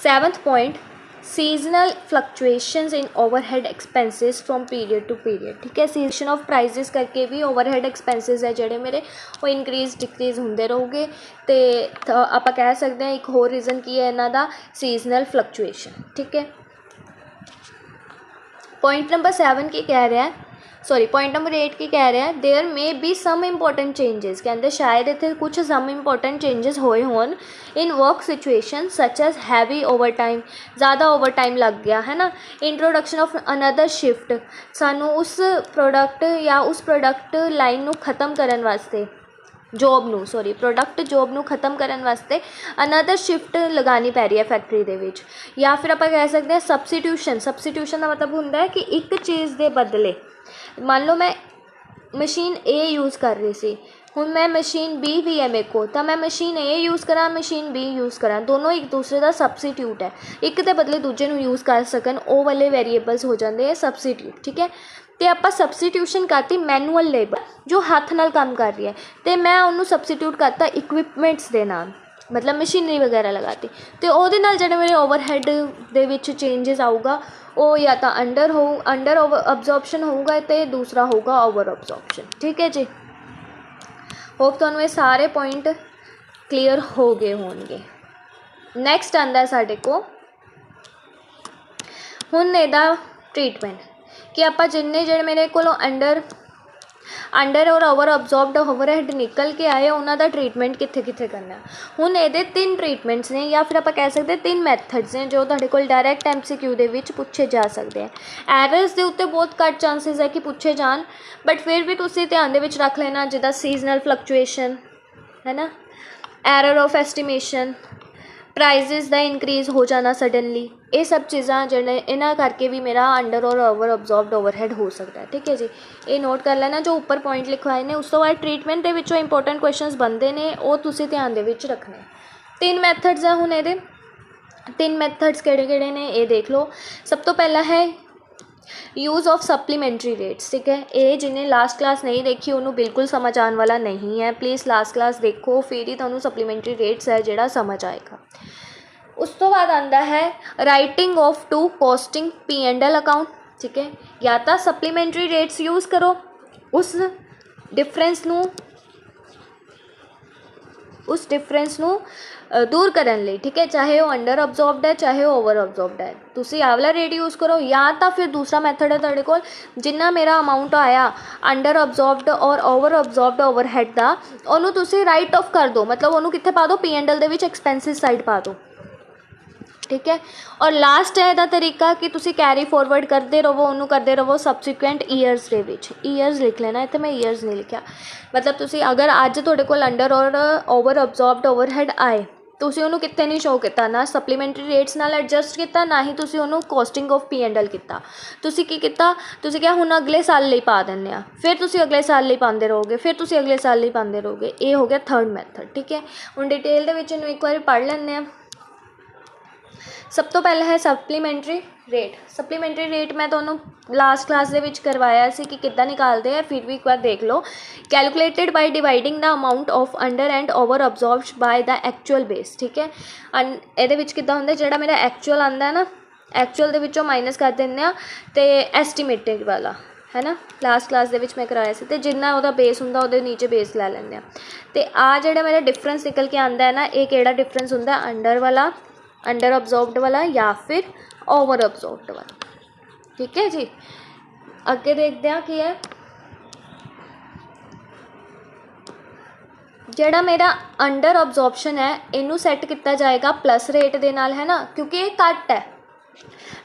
7th point seasonal fluctuations in overhead expenses from period to period। ठीक है, सीजन ऑफ प्राइजेस करके भी ओवरहेड एक्सपेंसिस है ਜਿਹੜੇ ਮੇਰੇ ਉਹ ਇਨਕਰੀਜ਼ ਡਿਕਰੀਜ਼ ਹੁੰਦੇ ਰਹੂਗੇ। ਅਤੇ ਆਪਾਂ ਕਹਿ ਸਕਦੇ ਹਾਂ ਇੱਕ ਹੋਰ ਰੀਜ਼ਨ ਕੀ ਹੈ ਇਹਨਾਂ ਦਾ? Seasonal fluctuation. ਠੀਕ ਹੈ। पॉइंट नंबर 7 ਕੀ ਕਹਿ ਰਿਹਾ? पॉइंट नंबर 8 ਕੀ ਕਹਿ ਰਿਹਾ? There may be some important changes, ਕਹਿੰਦੇ ਸ਼ਾਇਦ ਇੱਥੇ ਕੁਛ ਸਮ ਇੰਪੋਰਟੈਂਟ ਚੇਂਜਿਸ ਹੋਏ ਹੋਣ in work situation such as heavy overtime, ਜ਼ਿਆਦਾ ਓਵਰਟਾਈਮ ਲੱਗ ਗਿਆ, ਹੈ ਨਾ, ਇੰਟਰੋਡਕਸ਼ਨ ਆਫ ਅਨਦਰ ਸ਼ਿਫਟ, ਸਾਨੂੰ ਉਸ ਪ੍ਰੋਡਕਟ ਜਾਂ ਉਸ ਪ੍ਰੋਡਕਟ ਲਾਈਨ ਨੂੰ ਖ਼ਤਮ ਕਰਨ ਵਾਸਤੇ, ਪ੍ਰੋਡਕਟ ਜੋਬ ਨੂੰ ਖ਼ਤਮ ਕਰਨ ਵਾਸਤੇ ਅਨਦਰ ਸ਼ਿਫਟ ਲਗਾਉਣੀ ਪੈ ਰਹੀ ਹੈ ਫੈਕਟਰੀ ਦੇ ਵਿੱਚ। ਜਾਂ ਫਿਰ ਆਪਾਂ ਕਹਿ ਸਕਦੇ ਹਾਂ ਸਬਸਟੀਟਿਊਸ਼ਨ ਦਾ ਮਤਲਬ ਹੁੰਦਾ ਹੈ ਕਿ ਇੱਕ ਚੀਜ਼ ਦੇ ਬਦਲੇ, ਮੰਨ ਲਓ ਮੈਂ ਮਸ਼ੀਨ A ਯੂਜ਼ ਕਰ ਰਹੀ ਸੀ, ਹੁਣ ਮੈਂ ਮਸ਼ੀਨ B ਵੀ ਹੈ ਮੇਰੇ ਕੋਲ, ਤਾਂ ਮੈਂ ਮਸ਼ੀਨ A ਯੂਜ਼ ਕਰਾਂ, ਮਸ਼ੀਨ B ਯੂਜ਼ ਕਰਾਂ, ਦੋਨੋਂ ਇੱਕ ਦੂਸਰੇ ਦਾ ਸਬਸਟੀਟਿਊਟ ਹੈ, ਇੱਕ ਦੇ ਬਦਲੇ ਦੂਜੇ ਨੂੰ ਯੂਜ਼ ਕਰ ਸਕਣ, ਉਹ ਵਾਲੇ ਵੇਰੀਏਬਲਸ ਹੋ ਜਾਂਦੇ ਹੈ ਸਬਸਟੀਟਿਊਟ। ਠੀਕ ਹੈ। ਅਤੇ ਆਪਾਂ ਸਬਸਟੀਟਿਊਸ਼ਨ ਕਰਤੀ ਮੈਨੂਅਲ ਲੇਬਰ ਜੋ ਹੱਥ ਨਾਲ ਕੰਮ ਕਰ ਰਹੀ ਹੈ, ਅਤੇ ਮੈਂ ਉਹਨੂੰ ਸਬਸਟੀਟਿਊਟ ਕਰਤਾ ਇਕਵਿਪਮੈਂਟਸ ਦੇ ਨਾਲ, ਮਤਲਬ ਮਸ਼ੀਨਰੀ ਵਗੈਰਾ ਲਗਾਤੀ, ਅਤੇ ਉਹਦੇ ਨਾਲ ਜਿਹੜੇ ਮੇਰੇ ਓਵਰਹੈਡ ਦੇ ਵਿੱਚ ਚੇਂਜਿਸ ਆਊਗਾ, ਉਹ ਜਾਂ ਤਾਂ ਅੰਡਰ ਅਬਜ਼ੋਰਪਸ਼ਨ ਹੋਊਗਾ, ਅਤੇ ਦੂਸਰਾ ਹੋਊਗਾ ਓਵਰ ਅਬਜ਼ੋਰਪਸ਼ਨ। ਠੀਕ ਹੈ ਜੀ। ਹੋਪ ਤੁਹਾਨੂੰ ਇਹ ਸਾਰੇ ਪੁਆਇੰਟ ਕਲੀਅਰ ਹੋ ਗਏ ਹੋਣਗੇ। ਨੈਕਸਟ ਆਉਂਦਾ ਸਾਡੇ ਕੋਲ ਹੁਣ ਇਹਦਾ ਟ੍ਰੀਟਮੈਂਟ, ਕਿ ਆਪਾਂ ਜਿੰਨੇ ਜਿਹੜੇ ਮੇਰੇ ਕੋਲੋਂ ਅੰਡਰ ਅੰਡਰ ਔਰ ਓਵਰ ਅਬਜ਼ੋਰਬਡ ਓਵਰਹੈਡ ਨਿਕਲ ਕੇ ਆਏ ਉਹਨਾਂ ਦਾ ਟ੍ਰੀਟਮੈਂਟ ਕਿੱਥੇ ਕਿੱਥੇ ਕਰਨਾ। ਹੁਣ ਇਹਦੇ 3 ਟ੍ਰੀਟਮੈਂਟਸ ਨੇ ਜਾਂ ਫਿਰ ਆਪਾਂ ਕਹਿ ਸਕਦੇ 3 ਮੈਥਡਸ ਨੇ ਜੋ ਤੁਹਾਡੇ ਕੋਲ ਡਾਇਰੈਕਟ MCQ ਦੇ ਵਿੱਚ ਪੁੱਛੇ ਜਾ ਸਕਦੇ ਆ। ਐਰਰਸ ਦੇ ਉੱਤੇ ਬਹੁਤ ਘੱਟ ਚਾਂਸਿਸ ਹੈ ਕਿ ਪੁੱਛੇ ਜਾਣ, ਬਟ ਫਿਰ ਵੀ ਤੁਸੀਂ ਧਿਆਨ ਦੇ ਵਿੱਚ ਰੱਖ ਲੈਣਾ, ਜਿੱਦਾਂ ਸੀਜ਼ਨਲ ਫਲਕਚੁਏਸ਼ਨ ਹੈ ਨਾ, error of estimation, prices the increase ਹੋ ਜਾਣਾ ਸਡਨਲੀ, ਇਹ ਸਭ ਚੀਜ਼ਾਂ ਜਿਹੜੇ ਇਹਨਾਂ ਕਰਕੇ ਵੀ ਮੇਰਾ ਅੰਡਰ ਔਰ ਓਵਰ ਅਬਜ਼ੋਰਬਡ ਓਵਰਹੈਡ ਹੋ ਸਕਦਾ ਹੈ। ਠੀਕ ਹੈ ਜੀ, ਇਹ ਨੋਟ ਕਰ ਲੈਣਾ ਜੋ ਉੱਪਰ ਪੁਆਇੰਟ ਲਿਖਵਾਏ ਨੇ। ਉਸ ਤੋਂ ਬਾਅਦ ਟ੍ਰੀਟਮੈਂਟ ਦੇ ਵਿੱਚੋਂ ਇੰਪੋਰਟੈਂਟ ਕੁਐਸਚਨਸ ਬਣਦੇ ਨੇ, ਉਹ ਤੁਸੀਂ ਧਿਆਨ ਦੇ ਵਿੱਚ ਰੱਖਣੇ। 3 ਮੈਥਡਸ ਆ ਹੁਣ ਇਹਦੇ। 3 ਮੈਥਡਸ ਕਿਹੜੇ ਕਿਹੜੇ ਨੇ ਇਹ ਦੇਖ ਲਓ। ਸਭ ਤੋਂ ਪਹਿਲਾ ਹੈ यूज़ ऑफ सप्लीमेंट्री रेट्स। ठीक है, ये जिन्हें लास्ट क्लास नहीं देखी उन्होंने बिल्कुल समझ आने वाला नहीं है, प्लीज़ लास्ट क्लास देखो, फिर ही तुहानू सप्लीमेंट्री रेट्स है जोड़ा समझ आएगा। उस तो बाद आता है writing off to costing P&L account. ठीक है, या तो सप्लीमेंट्री रेट्स यूज़ करो उस डिफरेंस नू दूर करने लिए। ठीक है, चाहे वो अंडर अबजॉर्बड है चाहे वो ओवर अबजॉर्बड है, तुसी आ वाला रेट यूज़ करो, या तो फिर दूसरा मैथड है तुहाडे कोल जिन्ना मेरा अमाउंट आया अंडर अबजॉर्बड और ओवर अबजॉर्बड ओवरहेड दा, उहनू तुसी राइट ऑफ कर दो, मतलब उहनू कित्थे पा दो P&L दे विच एक्सपेंसिस साइड पा दो। ठीक है, और लास्ट है इहदा तरीका कि तुसी कैरी फॉरवर्ड करते रहो, उन्होंने करते रहो सबसिक्वेंट ईयर्स के विच। ईयर्स लिख लेना, इत्थे मैं ईयर्स नहीं लिखा। मतलब तुसी अगर अज तुहाडे कोल अंडर और ओवर अबजॉर्बड ओवरहेड आए, तुसी उन्होंने कित्थे नहीं शो किया, ना सप्लीमेंट्री रेट्स नाल एडजस्ट किया, ना ही तुसी उन्होंने कॉस्टिंग ऑफ P&L किया। तुसी की किया, तुसी क्या हुण अगले साल लई पा दिंदे आ, फिर तुसी अगले साल लई पांदे रहोगे, फिर तुसी अगले साल लई पांदे रहोगे। ये हो गया थर्ड मैथड। ठीक है, हुण डिटेल दे विच इहनूं एक बार पढ़ लैंदे आ। सब तो पहला है सप्लीमेंट्री रेट। सप्लीमेंट्री रेट मैं तुहानूं लास्ट क्लास दे विच करवाया सी कि किद्दां निकालते हैं, फिर भी एक बार देख लो। Calculated by dividing the amount of under and over absorbed by the actual base. ठीक है, इहदे विच किद्दां हुंदा, जिहड़ा मेरा एक्चुअल आंदा है ना, एक्चुअल दे विचों माइनस कर दिंदे आ ते एस्टीमेटेड वाला है ना, लास्ट क्लास दे विच मैं कराया सी, ते जिन्ना उहदा बेस हुंदा उहदे नीचे बेस लै लैंदे आ। ते आ जिहड़ा मेरा डिफरेंस निकल के आंदा है ना, ये किहड़ा डिफरेंस हुंदा, अंडर वाला, अंडर अबजॉर्ब्ड वाला या फिर ओवर अबजॉर्ब्ड वाला। ठीक है जी, अगे देखते हैं कि है जिहड़ा मेरा अंडर अबजॉर्प्शन है इनू सैट किया जाएगा प्लस रेट दे नाल, है ना, क्योंकि ये घट है,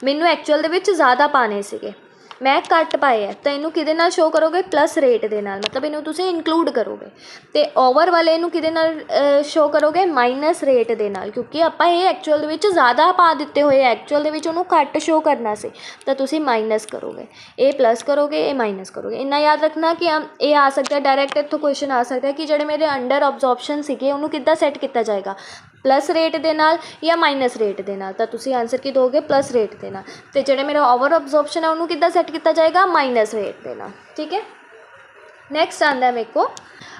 मैनू एक्चुअल दे विच ज़्यादा पाने सीगे, मैं घट पाए है, तो इनू किहदे नाल शो करोगे, प्लस रेट दे नाल, मतलब इनू तुसीं इंक्लूड करोगे। तो ओवर वाले इनू किहदे नाल शो करोगे, माइनस रेट दे नाल, क्योंकि आपां ये एक्चुअल दे विच ज़्यादा पा दिते हुए, एक्चुअल दे विच उहनू घट शो करना सी, तो तुसीं माइनस करोगे, ये प्लस करोगे, ये माइनस करोगे। इन्ना याद रखना कि ये आ सकता है डायरैक्ट, इत्थों क्वेश्चन आ सकता है कि जिहड़े मेरे अंडर अबजॉर्प्शन सीगे उहनू किद्दां सैट किया जाएगा, प्लस रेट दे नाल या माइनस रेट दे नाल, तो तुसीं आंसर की दोगे, प्लस रेट दे नाल। ते जिहड़े मेरा ओवर अबजॉर्प्शन है उन्होंने किद्दां सैट किया जाएगा, माइनस रेट दे नाल। ठीक है, नैक्सट आंदा है मेरे को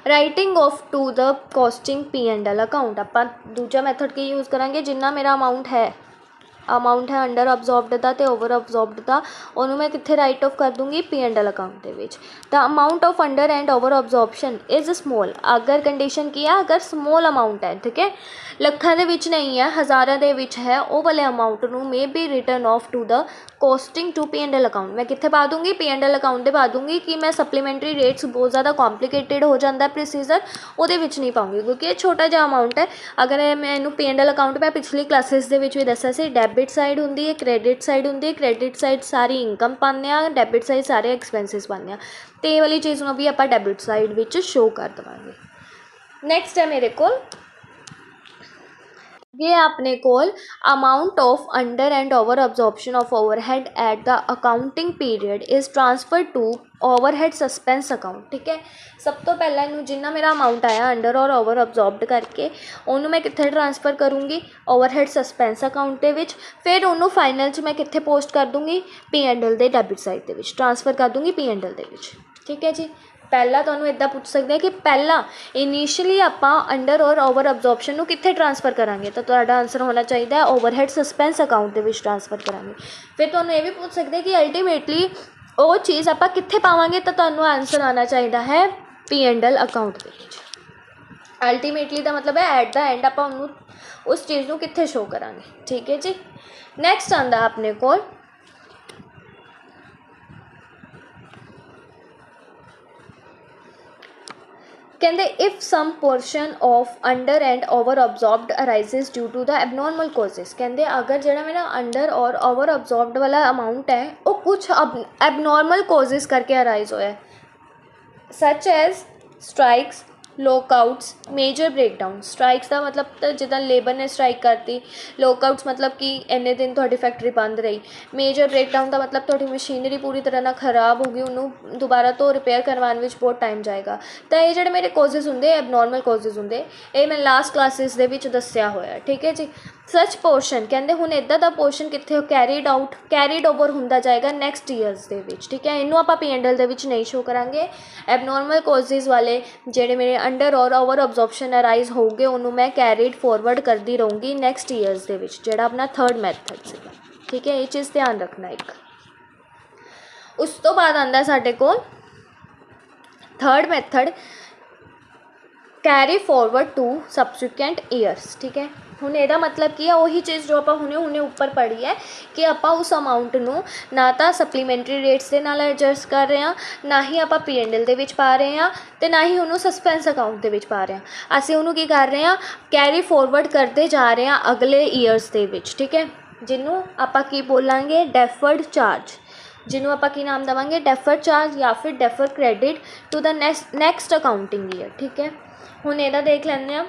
writing off to the costing P&L account. आपां दूजा मैथड की यूज़ करांगे, जिन्ना मेरा अमाउंट है अंडर अबजॉर्ब्ड दा ते ओवर अबजॉर्ब्ड दा, उन्होंने मैं कित्थे राइट ऑफ कर दूँगी, P&L अकाउंट दे विच। The amount of under and over absorption is small, अगर कंडीशन की है, अगर स्मॉल अमाउंट है, ठीक है, ਲੱਖਾਂ ਦੇ ਵਿੱਚ नहीं है, हज़ारां ਦੇ ਵਿੱਚ है, वो वाले अमाउंट नू may be written off to the costing to P&L account. मैं कित्थे पा दूँगी, P&L अकाउंट दे पा दूँगी कि मैं सप्लीमेंट्री रेट्स बहुत ज़्यादा कॉम्प्लीकेटेड हो जाता है प्रोसीजर, वो नहीं पाऊँगी, क्योंकि ये छोटा जिहा अमाउंट है। अगर मैं इनू P&L अकाउंट मैं पिछली क्लासिस दे विच भी दस्सिया सी, डैबिट साइड हुंदी है, क्रेडिट साइड हुंदी है, क्रेडिट साइड सारी इनकम पाने आ, डैबिट साइड सारे एक्सपेंसिस पाने आ, तो ये वाली चीज़ भी आपां डैबिट साइड विच शो कर देवांगे। नैक्सट है मेरे को ये अपने कोल amount of under and over absorption of overhead at the accounting period is transfer to overhead suspense account. ठीक है, सब तो पहला इनू जिन्ना मेरा अमाउंट आया अंडर और ओवर अबजॉर्ब्ड करके उन्होंने मैं कित्थे ट्रांसफर करूँगी, ओवरहेड सस्पेंस अकाउंट के विच, फिर उन्होंने फाइनल च मैं कित्थे पोस्ट कर दूँगी, P&L दे डैबिट साइड के विच ट्रांसफर कर दूँगी, P&L दे विच। ठीक है जी, पहला तो इदा पूछ सकते हैं कि पहला इनिशियली आपां अंडर और ओवर अबजॉर्प्शन नू कित्थे ट्रांसफर करांगे, तो तुहाडा आंसर होना चाहिए ओवरहेड सस्पेंस अकाउंट दे विच ट्रांसफर करांगे। फिर तुहानूं ये भी पूछ सकते हैं कि अल्टीमेटली वो चीज़ आपां कित्थे पावांगे, तो तुहानूं आंसर आना चाहिए है P&L अकाउंट दे विच। अल्टीमेटली का मतलब है एट द एंड आपां उस चीज़ नू कित्थे शो करांगे। ठीक है जी, नैक्सट आंदा अपने कोल ਕਹਿੰਦੇ if some portion of under and over absorbed arises due to the abnormal causes. ਕਹਿੰਦੇ ਅਗਰ ਜਿਹੜਾ ਮੇਰਾ ਅੰਡਰ ਔਰ ਓਵਰ ਅਬਜ਼ੋਰਬਡ ਵਾਲਾ ਅਮਾਊਂਟ ਹੈ ਉਹ ਕੁਛ ਐਬਨੋਰਮਲ ਕੋਜ਼ਿਸ ਕਰਕੇ ਅਰਾਈਜ਼ ਹੋਇਆ, such as strikes, lockouts, major breakdown. Strikes ਦਾ ਮਤਲਬ ਤਾਂ ਜਿੱਦਾਂ ਲੇਬਰ ਨੇ ਸਟ੍ਰਾਈਕ ਕਰਤੀ, ਲੋਕਆਊਟਸ ਮਤਲਬ ਕਿ ਇੰਨੇ ਦਿਨ ਤੁਹਾਡੀ ਫੈਕਟਰੀ ਬੰਦ ਰਹੀ, ਮੇਜਰ ਬ੍ਰੇਕਡਾਊਨ ਦਾ ਮਤਲਬ ਤੁਹਾਡੀ ਮਸ਼ੀਨਰੀ ਪੂਰੀ ਤਰ੍ਹਾਂ ਨਾਲ ਖਰਾਬ ਹੋ ਗਈ, ਉਹਨੂੰ ਦੁਬਾਰਾ ਤੋਂ ਰਿਪੇਅਰ ਕਰਵਾਉਣ ਵਿੱਚ ਬਹੁਤ ਟਾਈਮ ਜਾਏਗਾ। ਤਾਂ ਇਹ ਜਿਹੜੇ ਮੇਰੇ ਕੋਜ਼ਿਸ ਹੁੰਦੇ ਐਬਨੋਰਮਲ ਕੋਜ਼ਿਸ ਹੁੰਦੇ, ਇਹ ਮੈਂ ਲਾਸਟ ਕਲਾਸਿਸ ਦੇ ਵਿੱਚ ਦੱਸਿਆ ਹੋਇਆ, ਠੀਕ ਹੈ ਜੀ। ਸੱਚ ਪੋਰਸ਼ਨ ਕਹਿੰਦੇ ਹੁਣ ਇੱਦਾਂ ਦਾ ਪੋਰਸ਼ਨ ਕਿੱਥੇ ਕੈਰੀਡ ਓਵਰ ਹੁੰਦਾ ਜਾਏਗਾ ਨੈਕਸਟ ਈਅਰਸ ਦੇ ਵਿੱਚ, ਠੀਕ ਹੈ। ਇਹਨੂੰ ਆਪਾਂ P&L ਦੇ ਵਿੱਚ ਨਹੀਂ ਸ਼ੋ ਕਰਾਂਗੇ। ਐਬਨੋਰਮਲ ਕੋਜ਼ਿਸ ਵਾਲੇ ਜਿਹੜੇ ਮੇਰੇ ਅੰਡਰ ਔਰ ਓਵਰ ਅਬਜ਼ੋਰਪਸ਼ਨ ਅਰਾਈਜ਼ ਹੋਊਗੇ ਉਹਨੂੰ ਮੈਂ ਕੈਰੀਡ ਫੋਰਵਰਡ ਕਰਦੀ ਰਹੂੰਗੀ ਨੈਕਸਟ ਈਅਰਸ ਦੇ ਵਿੱਚ, ਜਿਹੜਾ ਆਪਣਾ ਥਰਡ ਮੈਥਡ ਸੀਗਾ, ਠੀਕ ਹੈ। ਇਹ ਚੀਜ਼ ਧਿਆਨ ਰੱਖਣਾ ਇੱਕ। ਉਸ ਤੋਂ ਬਾਅਦ ਆਉਂਦਾ ਸਾਡੇ ਕੋਲ third method, carry forward to subsequent years, ਠੀਕ ਹੈ। ਹੁਣ ਇਹਦਾ ਮਤਲਬ ਕੀ ਹੈ, ਉਹੀ ਚੀਜ਼ ਜੋ ਆਪਾਂ ਹੁਣੇ ਉੱਪਰ ਪੜ੍ਹੀ ਹੈ ਕਿ ਆਪਾਂ ਉਸ ਅਮਾਊਂਟ ਨੂੰ ਨਾ ਤਾਂ ਸਪਲੀਮੈਂਟਰੀ ਰੇਟਸ ਦੇ ਨਾਲ ਐਡਜਸਟ ਕਰ ਰਹੇ ਹਾਂ, ਨਾ ਹੀ ਆਪਾਂ P&L ਦੇ ਵਿੱਚ ਪਾ ਰਹੇ ਹਾਂ, ਅਤੇ ਨਾ ਹੀ ਉਹਨੂੰ ਸਸਪੈਂਸ ਅਕਾਊਂਟ ਦੇ ਵਿੱਚ ਪਾ ਰਹੇ ਹਾਂ। ਅਸੀਂ ਉਹਨੂੰ ਕੀ ਕਰ ਰਹੇ ਹਾਂ, ਕੈਰੀ ਫੋਰਵਰਡ ਕਰਦੇ ਜਾ ਰਹੇ ਹਾਂ ਅਗਲੇ ਈਅਰਸ ਦੇ ਵਿੱਚ, ਠੀਕ ਹੈ। ਜਿਹਨੂੰ ਆਪਾਂ ਕੀ ਬੋਲਾਂਗੇ, ਡੈਫਰਡ ਚਾਰਜ, ਜਿਹਨੂੰ ਆਪਾਂ ਕੀ ਨਾਮ ਦੇਵਾਂਗੇ, ਡੈਫਰਡ ਚਾਰਜ ਜਾਂ ਫਿਰ defer credit to the next accounting year, ਠੀਕ ਹੈ। ਹੁਣ ਇਹਦਾ ਦੇਖ ਲੈਂਦੇ ਹਾਂ,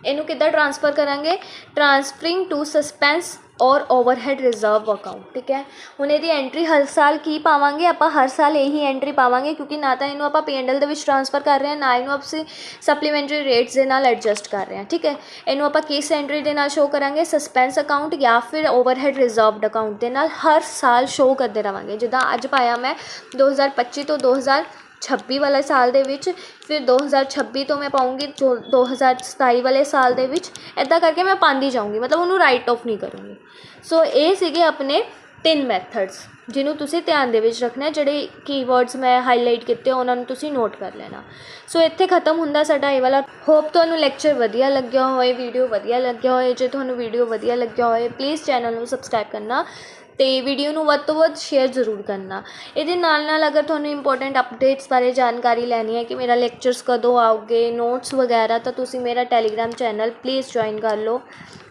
ਇਹਨੂੰ ਕਿੱਦਾਂ ਟ੍ਰਾਂਸਫਰ ਕਰਾਂਗੇ, ਟ੍ਰਾਂਸਫਰਿੰਗ ਟੂ ਸਸਪੈਂਸ ਔਰ ਓਵਰਹੈਡ ਰਿਜ਼ਰਵ ਅਕਾਊਂਟ, ਠੀਕ ਹੈ। ਹੁਣ ਇਹਦੀ ਐਂਟਰੀ ਹਰ ਸਾਲ ਕੀ ਪਾਵਾਂਗੇ, ਆਪਾਂ ਹਰ ਸਾਲ ਇਹੀ ਐਂਟਰੀ ਪਾਵਾਂਗੇ, ਕਿਉਂਕਿ ਨਾ ਤਾਂ ਇਹਨੂੰ ਆਪਾਂ P&L ਦੇ ਵਿੱਚ ਟ੍ਰਾਂਸਫਰ ਕਰ ਰਹੇ ਹਾਂ, ਨਾ ਇਹਨੂੰ ਅਸੀਂ ਸਪਲੀਮੈਂਟਰੀ ਰੇਟਸ ਦੇ ਨਾਲ ਐਡਜਸਟ ਕਰ ਰਹੇ ਹਾਂ, ਠੀਕ ਹੈ। ਇਹਨੂੰ ਆਪਾਂ ਕਿਸ ਐਂਟਰੀ ਦੇ ਨਾਲ ਸ਼ੋ ਕਰਾਂਗੇ, ਸਸਪੈਂਸ ਅਕਾਊਂਟ ਜਾਂ ਫਿਰ ਓਵਰਹੈਡ ਰਿਜ਼ਰਵਡ ਅਕਾਊਂਟ ਦੇ ਨਾਲ ਹਰ ਸਾਲ ਸ਼ੋ ਕਰਦੇ ਰਹਾਂਗੇ। ਜਿੱਦਾਂ ਅੱਜ ਪਾਇਆ ਮੈਂ 2025 ਤੋਂ 2026 ਵਾਲੇ ਸਾਲ ਦੇ ਵਿੱਚ, ਫਿਰ 2026 ਤੋਂ ਮੈਂ ਪਾਊਂਗੀ 2027 ਵਾਲੇ ਸਾਲ ਦੇ ਵਿੱਚ, ਇੱਦਾਂ ਕਰਕੇ ਮੈਂ ਪਾਉਂਦੀ ਜਾਊਂਗੀ, ਮਤਲਬ ਉਹਨੂੰ ਰਾਈਟ ਆਫ ਨਹੀਂ ਕਰੂੰਗੀ। ਸੋ ਇਹ ਸੀਗੇ ਆਪਣੇ 3 ਮੈਥਡਸ, ਜਿਹਨੂੰ ਤੁਸੀਂ ਧਿਆਨ ਦੇ ਵਿੱਚ ਰੱਖਣਾ। ਜਿਹੜੇ ਕੀਵਰਡਸ ਮੈਂ ਹਾਈਲਾਈਟ ਕੀਤੇ ਉਹਨਾਂ ਨੂੰ ਤੁਸੀਂ ਨੋਟ ਕਰ ਲੈਣਾ। ਸੋ ਇੱਥੇ ਖਤਮ ਹੁੰਦਾ ਸਾਡਾ ਇਹ ਵਾਲਾ। ਹੋਪ ਤੁਹਾਨੂੰ ਲੈਕਚਰ ਵਧੀਆ ਲੱਗਿਆ ਹੋਏ, ਵੀਡੀਓ ਵਧੀਆ ਲੱਗਿਆ ਹੋਏ। ਜੇ ਤੁਹਾਨੂੰ ਵੀਡੀਓ ਵਧੀਆ ਲੱਗਿਆ ਹੋਏ ਪਲੀਜ਼ ਚੈਨਲ ਨੂੰ ਸਬਸਕ੍ਰਾਈਬ ਕਰਨਾ ਅਤੇ ਵੀਡੀਓ ਨੂੰ ਵੱਧ ਤੋਂ ਵੱਧ ਸ਼ੇਅਰ ਜ਼ਰੂਰ ਕਰਨਾ। ਇਹਦੇ ਨਾਲ ਅਗਰ ਤੁਹਾਨੂੰ ਇੰਪੋਰਟੈਂਟ ਅਪਡੇਟਸ ਬਾਰੇ ਜਾਣਕਾਰੀ ਲੈਣੀ ਹੈ ਕਿ ਮੇਰਾ ਲੈਕਚਰਸ ਕਦੋਂ ਆਉਗੇ, ਨੋਟਸ ਵਗੈਰਾ, ਤਾਂ ਤੁਸੀਂ ਮੇਰਾ ਟੈਲੀਗ੍ਰਾਮ ਚੈਨਲ ਪਲੀਜ਼ ਜੁਆਇਨ ਕਰ ਲਓ।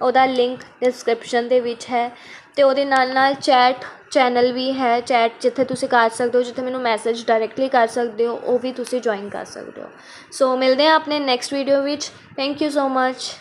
ਉਹਦਾ ਲਿੰਕ ਡਿਸਕ੍ਰਿਪਸ਼ਨ ਦੇ ਵਿੱਚ ਹੈ, ਅਤੇ ਉਹਦੇ ਨਾਲ ਚੈਟ ਚੈਨਲ ਵੀ ਹੈ, ਚੈਟ ਜਿੱਥੇ ਤੁਸੀਂ ਕਰ ਸਕਦੇ ਹੋ, ਜਿੱਥੇ ਮੈਨੂੰ ਮੈਸੇਜ ਡਾਇਰੈਕਟਲੀ ਕਰ ਸਕਦੇ ਹੋ, ਉਹ ਵੀ ਤੁਸੀਂ ਜੁਆਇਨ ਕਰ ਸਕਦੇ ਹੋ। ਸੋ ਮਿਲਦੇ ਹਾਂ ਆਪਣੇ ਨੈਕਸਟ ਵੀਡੀਓ ਵਿੱਚ। Thank you so much.